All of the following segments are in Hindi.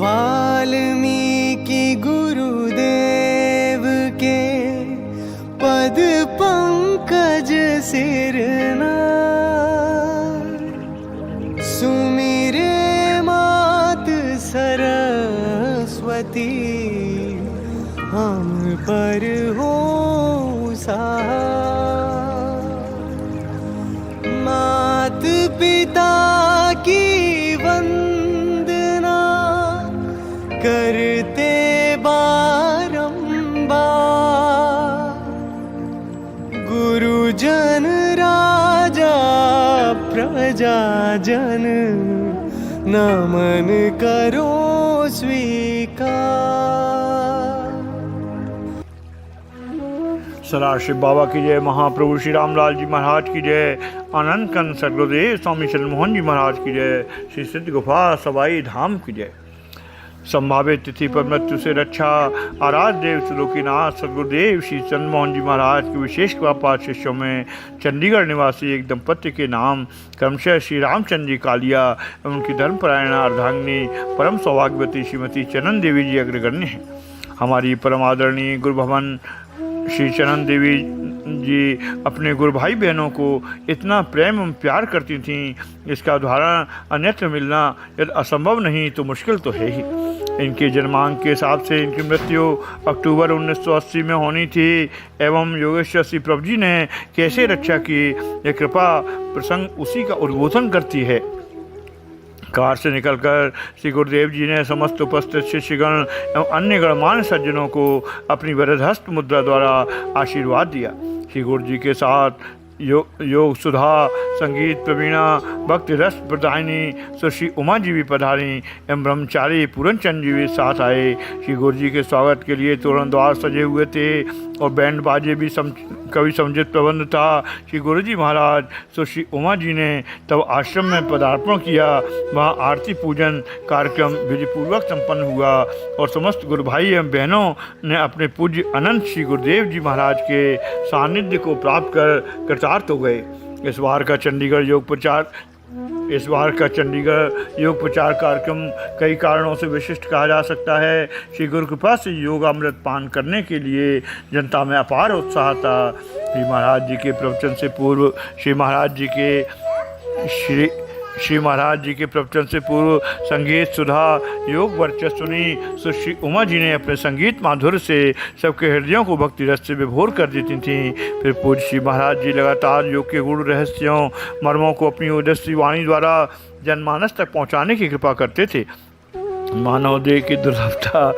वाल्मीकि गुरुदेव के पद पंकज सिरना, सुमिरे मात सरस्वती, हम पर हो सहाय। मात पिता की वंदना करते बारंबार, गुरुजन राजा प्रजाजन, नमन करो स्वीकार। सदाशिव बाबा की जय, महाप्रभु श्री रामलाल जी महाराज की जय, अनंत कंद सदगुरुदेव स्वामी चंद्रमोहन जी महाराज की जय, श्री सिद्ध गुफा सवाई धाम की जय। संभावित तिथि पर मृत्यु से रक्षा, आराध्य देव त्रिलोकीनाथ सदगुरुदेव श्री चंद्रमोहन जी महाराज के विशेष कृपापात्र शिष्यों में चंडीगढ़ निवासी एक दंपत्ति के नाम क्रमशः श्री रामचंद्र जी कालिया एवं उनकी धर्मपरायण अर्धांगिनी परम सौभाग्यवती श्रीमती चनन देवी जी अग्रगण्य हैं। हमारी परम आदरणीय गुरु भवन श्री चनन देवी जी अपने गुरु भाई बहनों को इतना प्रेम एवं प्यार करती थीं, इसका उदाहरण अन्यत्र मिलना यदि असंभव नहीं तो मुश्किल तो है ही। इनके जन्मांक के हिसाब से इनकी मृत्यु अक्टूबर 1980 में होनी थी एवं योगेश्वर श्री प्रभु जी ने कैसे रक्षा की, यह कृपा प्रसंग उसी का उद्बोधन करती है। कार से निकलकर श्री गुरुदेव जी ने समस्त उपस्थित शिष्यगण एवं अन्य गणमान्य सज्जनों को अपनी वरदहस्त मुद्रा द्वारा आशीर्वाद दिया। श्री गुरु जी के साथ योग सुधा, संगीत प्रवीणा, भक्ति रस प्रदायिनी सुश्री उमा जी भी पधारी एवं ब्रह्मचारी पूरनचंद जी भी साथ आए। श्री गुरु जी के स्वागत के लिए तोरण द्वार सजे हुए थे और बैंड बाजे भी कवि समुचित प्रबंध था। श्री गुरु जी महाराज सुश्री उमा जी ने तब आश्रम में पदार्पण किया। वहाँ आरती पूजन कार्यक्रम विधिपूर्वक संपन्न हुआ और समस्त गुरु भाई एवं बहनों ने अपने पूज्य अनंत श्री गुरुदेव जी महाराज के सानिध्य को प्राप्त कर कृतार्थ हो गए। इस बार का चंडीगढ़ योग प्रचार कार्यक्रम कई कारणों से विशिष्ट कहा जा सकता है। श्री गुरु कृपा से योगामृत पान करने के लिए जनता में अपार उत्साह था। श्री महाराज जी के प्रवचन से पूर्व श्री महाराज जी के प्रवचन से पूर्व संगीत सुधा योग वर्चस्वनी सुश्री उमा जी ने अपने संगीत माधुर्य से सबके हृदयों को भक्ति रस से विभोर कर देती थीं। फिर पूज्य श्री महाराज जी लगातार योग के गूढ़ रहस्यों मर्मों को अपनी ओजस्वी वाणी द्वारा जनमानस तक पहुंचाने की कृपा करते थे। मानव देह की दुर्लभता,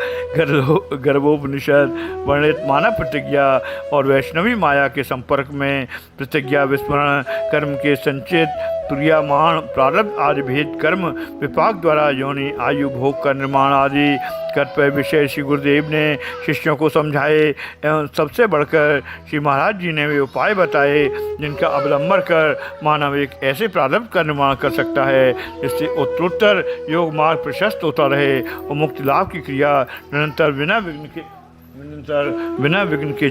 गर्भोपनिषद वर्णित मानव प्रतिज्ञा और वैष्णवी माया के संपर्क में प्रतिज्ञा विस्मरण, कर्म के संचित तुर्यमाण प्रारब्ध आदि भेद कर्म विपाक द्वारा योनि आयु भोग का निर्माण आदि कतिपय विषय श्री गुरुदेव ने शिष्यों को समझाए एवं सबसे बढ़कर श्री महाराज जी ने वे उपाय बताए जिनका अवलंबन कर मानव एक ऐसे प्रारब्ध का निर्माण कर सकता है जिससे उत्तरोत्तर योग मार्ग प्रशस्त होता रहे और मुक्ति लाभ की क्रिया निरंतर बिना विघ्न के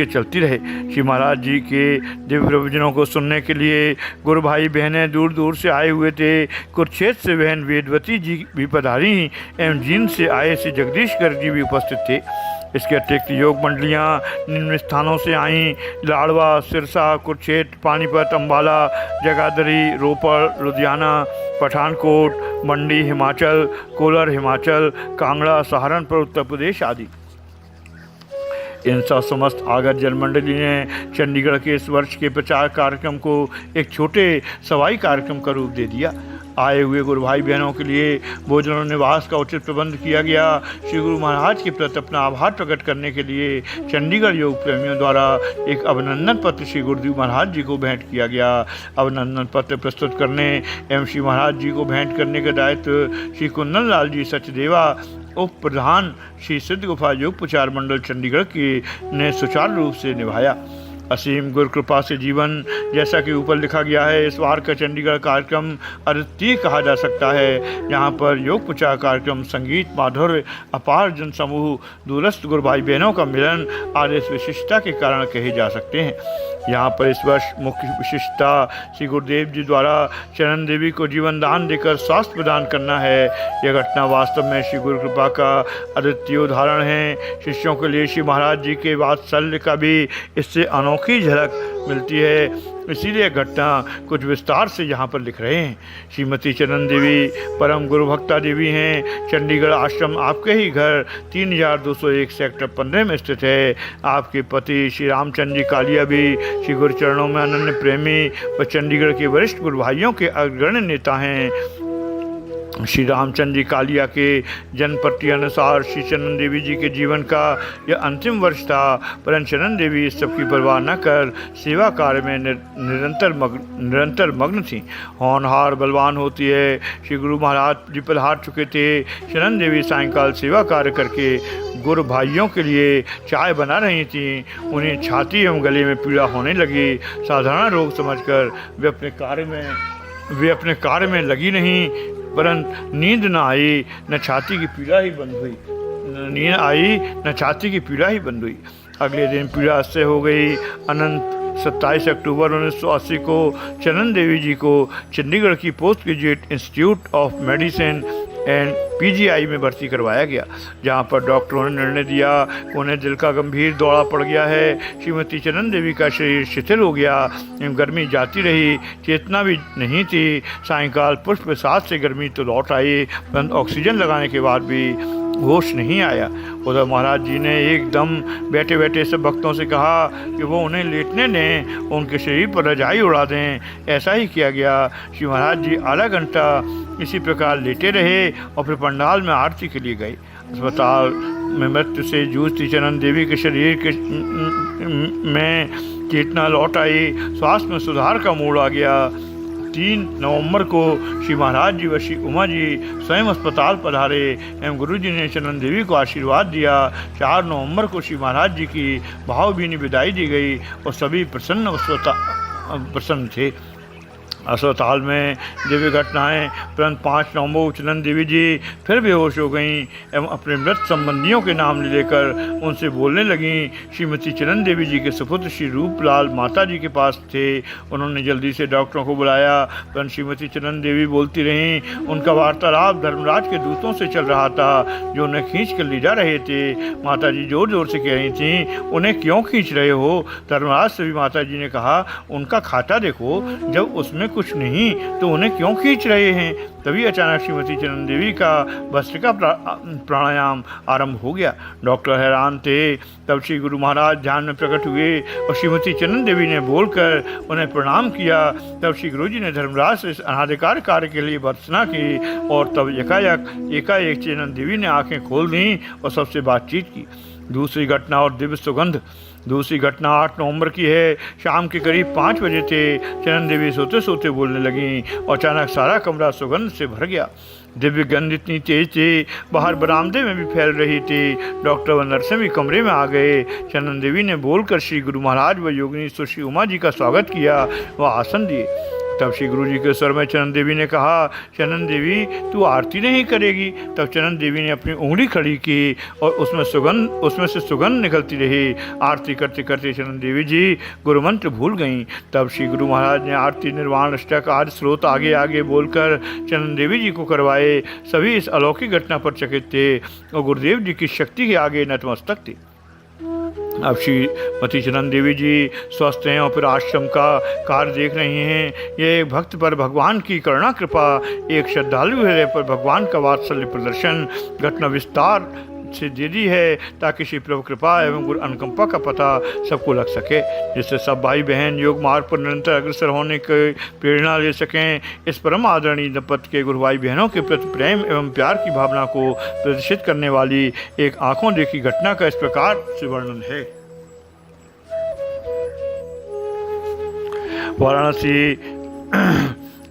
चलती रहे। श्री महाराज जी के दिव्य प्रवचनों को सुनने के लिए गुरु भाई बहनें दूर दूर से आए हुए थे। कुरुक्षेत्र से बहन वेदवती जी भी पधारी एवं जींद से आए श्री जगदीश गर्ग जी भी उपस्थित थे। इसके अतिरिक्त योग मंडलियाँ निम्न स्थानों से आईं: लाड़वा, सिरसा, कुरुक्षेत्र, पानीपत, अम्बाला, जगाधरी, रोपड़, लुधियाना, पठानकोट, मंडी हिमाचल, कोलार हिमाचल, कांगड़ा, सहारनपुर उत्तर प्रदेश आदि। इन समस्त आगत जनमंडली ने चंडीगढ़ के इस वर्ष के प्रचार कार्यक्रम को एक छोटे सवाई कार्यक्रम का रूप दे दिया। आए हुए गुरु भाई बहनों के लिए भोजन और निवास का उचित प्रबंध किया गया। श्री गुरु महाराज के प्रति अपना आभार प्रकट करने के लिए चंडीगढ़ योग प्रेमियों द्वारा एक अभिनंदन पत्र श्री गुरुदेव महाराज जी को भेंट किया गया। अभिनंदन पत्र प्रस्तुत करने एवं श्री महाराज जी को भेंट करने का दायित्व श्री कुंदन लाल जी सचदेवा उप प्रधान श्री सिद्ध गुफा योग प्रचार मंडल चंडीगढ़ की ने सुचारू रूप से निभाया। असीम गुरु कृपा से जीवन, जैसा कि ऊपर लिखा गया है। इस बार का चंडीगढ़ कार्यक्रम अद्वितीय कहा जा सकता है। यहाँ पर योग प्रचार कार्यक्रम, संगीत, माधुर्य, अपार जन समूह, दूरस्थ गुरु भाई बहनों का मिलन आदि इस विशिष्टता के कारण कहे जा सकते हैं। यहाँ पर इस वर्ष मुख्य विशिष्टता श्री गुरुदेव जी द्वारा चरण देवी को जीवन दान देकर स्वास्थ्य प्रदान करना है। यह घटना वास्तव में श्री गुरु कृपा का अद्वितीय उदाहरण है। शिष्यों के लिए श्री महाराज जी के वात्सल्य का भी इससे अनोखी झलक मिलती है। इसीलिए घटना कुछ विस्तार से यहाँ पर लिख रहे हैं। श्रीमती चरण देवी परम गुरु भक्ता देवी हैं। चंडीगढ़ आश्रम आपके ही घर 3201 सेक्टर 15 में स्थित है। आपके पति श्री रामचंद्र जी कालिया भी श्री गुरु चरणों में अनन्य प्रेमी व चंडीगढ़ के वरिष्ठ गुरु भाइयों के अग्रणी नेता हैं। श्री रामचंद्र जी कालिया के जनपट्टी अनुसार श्री चरण देवी जी के जीवन का यह अंतिम वर्ष था, परंतु चरण देवी इस सब की परवाह न कर सेवा कार्य में निरंतर मग्न थी। होनहार बलवान होती है। श्री गुरु महाराज जी पर हार चुके थे। चरण देवी सायंकाल सेवा कार्य करके गुरु भाइयों के लिए चाय बना रही थीं। उन्हें छाती एवं गले में पीड़ा होने लगी। साधारण रोग समझकर वे अपने कार्य में लगी नहीं, परंतु नींद न आई न छाती की पीड़ा ही बंद हुई। नींद आई न छाती की पीड़ा ही बंद हुई। अगले दिन पीड़ा से हो गई अनंत। 27 अक्टूबर 1980 को चरण देवी जी को चंडीगढ़ की post graduate institute of medicine and PGI में भर्ती करवाया गया, जहां पर डॉक्टरों ने निर्णय दिया कि उन्हें दिल का गंभीर दौरा पड़ गया है। श्रीमती चरण देवी का शरीर शिथिल हो गया, गर्मी जाती रही, चेतना भी नहीं थी। सायंकाल पुष्प प्रसाद से गर्मी तो लौट आई, परंतु ऑक्सीजन लगाने के बाद भी होश नहीं आया। उधर महाराज जी ने एकदम बैठे बैठे सब भक्तों से कहा कि वो उन्हें लेटने दें, उनके शरीर पर रजाई उड़ा दें। ऐसा ही किया गया। श्री महाराज जी आधा घंटा इसी प्रकार लेटे रहे और फिर पंडाल में आरती के लिए गए। अस्पताल में मृत्यु से जूझती चरण देवी के शरीर के में चेतना लौट आई, स्वास्थ्य में सुधार का मोड़ आ गया। 3 नवंबर को श्री महाराज जी व श्री उमा जी स्वयं अस्पताल पधारे एवं गुरु जी ने चरण देवी को आशीर्वाद दिया। 4 नवंबर को श्री महाराज जी की भावभीनी विदाई दी गई और सभी प्रसन्न थे। अस्पताल में दिव्य घटनाएं। परंतु 5 नवंबर को चरण देवी जी फिर बेहोश हो गईं एवं अपने मृत संबंधियों के नाम लेकर उनसे बोलने लगीं। श्रीमती चरण देवी जी के सुपुत्र श्री रूपलाल माता जी के पास थे। उन्होंने जल्दी से डॉक्टरों को बुलाया, परंतु श्रीमती चरण देवी बोलती रहीं। उनका वार्तालाप धर्मराज के दूतों से चल रहा था, जो उन्हें खींच कर ले जा रहे थे। माता जी जोर जोर से कह रही थीं, उन्हें क्यों खींच रहे हो? धर्मराज से भी माता जी ने कहा, उनका खाता देखो, जब उसमें कुछ नहीं तो उन्हें क्यों खींच रहे हैं? तभी अचानक श्रीमती चरण देवी का भस्त्रिका प्राणायाम आरंभ हो गया। डॉक्टर हैरान थे। तब श्री गुरु महाराज ध्यान में प्रकट हुए और श्रीमती चरण देवी ने बोलकर उन्हें प्रणाम किया। तब श्री गुरु जी ने धर्मराज से अनाधिकार कार्य के लिए भर्त्सना की और तब एकाएक चरण देवी ने आंखें खोल दी और सबसे बातचीत की। दूसरी घटना और दिव्य सुगंध। दूसरी घटना 8 नवंबर की है। शाम के करीब 5 बजे थे। चरण देवी सोते सोते बोलने लगीं और अचानक सारा कमरा सुगंध से भर गया। दिव्य गंध इतनी तेज थी, बाहर बरामदे में भी फैल रही थी। डॉक्टर व नर्सें भी कमरे में आ गए। चरण देवी ने बोलकर श्री गुरु महाराज व योगिनी सुश्री उमा जी का स्वागत किया व आसन दिए। तब श्री गुरु जी के स्वर में चरण देवी ने कहा, चरण देवी तू आरती नहीं करेगी? तब चरण देवी ने अपनी उंगली खड़ी की और उसमें से सुगंध निकलती रही। आरती करते करते चरण देवी जी गुरु मंत्र भूल गईं। तब श्री गुरु महाराज ने आरती, निर्वाण अष्टक आदि स्रोत आगे आगे बोलकर चरण देवी जी को करवाए। सभी इस अलौकिक घटना पर चकित थे और गुरुदेव जी की शक्ति के आगे नतमस्तक थे। अब श्रीमती चरण देवी जी स्वस्थ हैं और फिर आश्रम का कार्य देख रही हैं। यह एक भक्त पर भगवान की करुणा कृपा, एक श्रद्धालु हृदय पर भगवान का वात्सल्य प्रदर्शन घटना विस्तार से दे दी है, ताकि श्री प्रभु कृपा एवं गुरु अनुकंपा का पता सबको लग सके, जिससे सब भाई बहन योग मार्ग पर निरंतर अग्रसर होने की प्रेरणा ले सकें। इस परम आदरणीय दंपत्ति के गुरु भाई बहनों के प्रति प्रेम एवं प्यार की भावना को प्रदर्शित करने वाली एक आंखों देखी घटना का इस प्रकार से वर्णन है।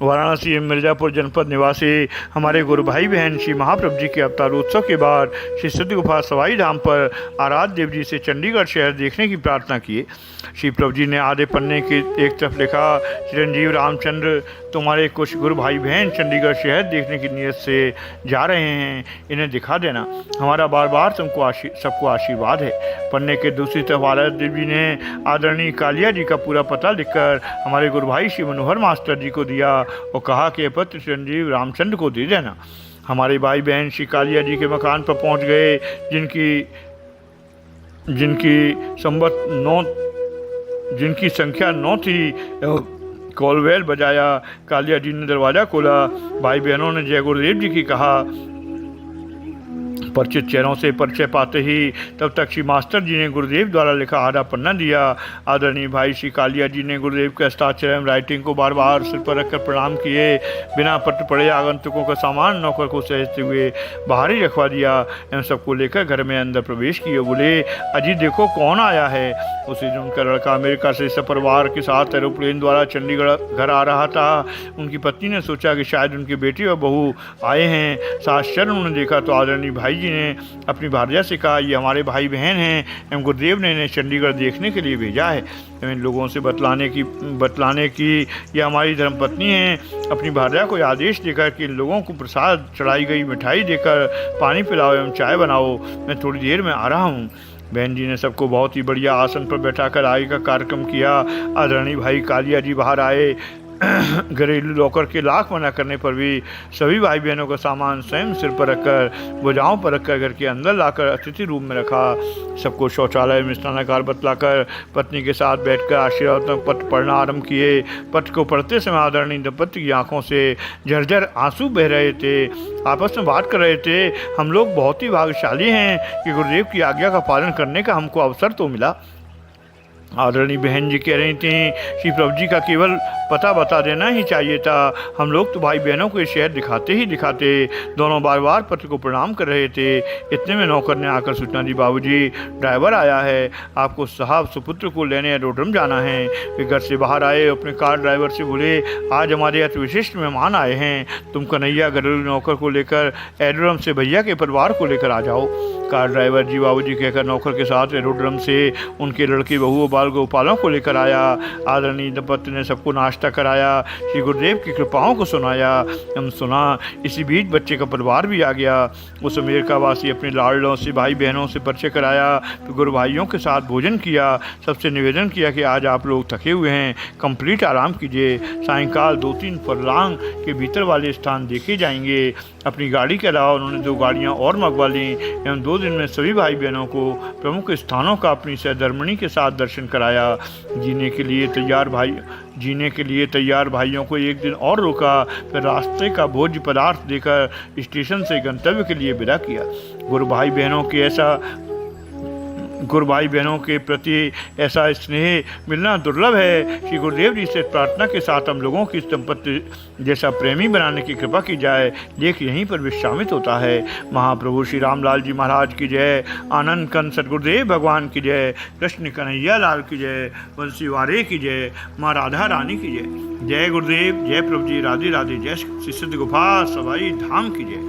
वाराणसी एवं मिर्ज़ापुर जनपद निवासी हमारे गुरु भाई बहन श्री महाप्रभु जी के अवतार उत्सव के बाद श्री सिद्ध गुफा सवाई धाम पर आराध्य देव जी से चंडीगढ़ शहर देखने की प्रार्थना की। श्री प्रभु जी ने आधे पन्ने की एक तरफ लिखा, चिरंजीव रामचंद्र तुम्हारे कुछ गुरु भाई बहन चंडीगढ़ शहर देखने की नीयत से जा रहे हैं, इन्हें दिखा देना, हमारा बार बार सबको आशीर्वाद है। पन्ने के दूसरी तरफ आराध्य देव जी ने आदरणीय कालिया जी का पूरा पता लिखकर हमारे गुरु भाई श्री मनोहर मास्टर जी को दिया और कहा कि पत्र चिरंजीव रामचंद्र को दे देना। हमारे भाई बहन श्री कालिया जी के मकान पर पहुंच गए, जिनकी संख्या 9 थी। कॉलवेल बजाया, कालिया जी ने दरवाज़ा खोला। भाई बहनों ने जय गुरुदेव जी की कहा। परिचित चेहरों से परिचय पाते ही तब तक श्री मास्टर जी ने गुरुदेव द्वारा लिखा आधा पन्ना दिया। आदरणीय भाई श्री कालिया जी ने गुरुदेव के हस्ताक्षर एवं राइटिंग को बार बार सिर पर रखकर प्रणाम किए। बिना पत्र पढ़े आगंतुकों का सामान नौकर को सहेजते हुए बाहर ही रखवा दिया एवं सबको लेकर घर में अंदर प्रवेश किए। बोले, अजी देखो कौन आया है। उसी दिन उनका लड़का अमेरिका से सपरिवार के साथ एरोप्लेन द्वारा चंडीगढ़ घर आ रहा था। उनकी पत्नी ने सोचा कि शायद उनकी बेटी और बहू आए हैं। साक्षर उन्होंने देखा तो आदरणीय भाई जी ने अपनी भार्या से कहा, ये हमारे भाई बहन हैं एवं गुरुदेव ने इन्हें चंडीगढ़ देखने के लिए भेजा है। इन लोगों से बतलाने की ये हमारी धर्मपत्नी हैं। अपनी भार्या को आदेश देकर कि इन लोगों को प्रसाद चढ़ाई गई मिठाई देकर पानी पिलाओ एवं चाय बनाओ, मैं थोड़ी देर में आ रहा हूँ। बहन जी ने सबको बहुत ही बढ़िया आसन पर बैठाकर आगे का कार्यक्रम किया। आदरणीय भाई कालिया जी बाहर आए। घरेलू लॉकर के लाख मना करने पर भी सभी भाई बहनों का सामान स्वयं सिर पर रखकर भुजाओं पर रखकर घर के अंदर लाकर अतिथि रूम में रखा। सबको शौचालय में स्नानागार बतलाकर पत्नी के साथ बैठकर आशीर्वाद पत्र पढ़ना आरंभ किए। पत्र को पढ़ते समय आदरणीय दंपति की आंखों से झरझर आंसू बह रहे थे। आपस में बात कर रहे थे, हम लोग बहुत ही भाग्यशाली हैं कि गुरुदेव की आज्ञा का पालन करने का हमको अवसर तो मिला। आदरणीय बहन जी कह रही थी, श्री प्रभु जी का केवल पता बता देना ही चाहिए था। हम लोग तो भाई बहनों को ये शहर दिखाते ही दिखाते। दोनों बार बार पत्र को प्रणाम कर रहे थे। इतने में नौकर ने आकर सूचना दी, बाबूजी ड्राइवर आया है, आपको साहब सुपुत्र को लेने एरोड्रम जाना है। वे घर से बाहर आए, अपने कार ड्राइवर से बोले, आज हमारे अति विशिष्ट मेहमान आए हैं, तुम कन्हैया घरेलू नौकर को लेकर एरोड्रम से भैया के परिवार को लेकर आ जाओ। कार ड्राइवर जी बाबूजी कहकर नौकर के साथ एरोड्रम से उनके लड़के बहू बाल गोपालों को लेकर आया। आदरणीय दंपति ने सबको नाश्ता कराया, श्री गुरुदेव की कृपाओं को सुनाया। हम सुना इसी बीच बच्चे का परिवार भी आ गया। उस अमेरिका वासी अपने लाडलों से भाई बहनों से परिचय कराया, तो गुरु भाइयों के साथ भोजन किया। सबसे निवेदन किया कि आज आप लोग थके हुए हैं, कंप्लीट आराम कीजिए। सायंकाल 2-3 फरलांग के भीतर वाले स्थान देखे जाएंगे। अपनी गाड़ी के अलावा उन्होंने 2 गाड़ियाँ और मंगवा लीं एवं 2 दिन में सभी भाई बहनों को प्रमुख स्थानों का अपनी सहधर्मिणी के साथ दर्शन कराया। जीने के लिए तैयार भाइयों को एक दिन और रोका, फिर रास्ते का भोज्य पदार्थ देकर स्टेशन से गंतव्य के लिए विदा किया। गुरु भाई बहनों के प्रति ऐसा स्नेह मिलना दुर्लभ है। श्री गुरुदेव जी से प्रार्थना के साथ हम लोगों की संपत्ति जैसा प्रेमी बनाने की कृपा की जाए। लेख यहीं पर विश्रामित होता है। महाप्रभु श्री रामलाल जी महाराज की जय। आनंद कंद सद्गुरुदेव भगवान की जय। कृष्ण कन्हैया लाल की जय। बंसी वारे की जय। माँ राधा रानी की जय। जय गुरुदेव, जय प्रभु जी, राधे राधे। जय श्री सिद्ध गुफा सवाई धाम की जय।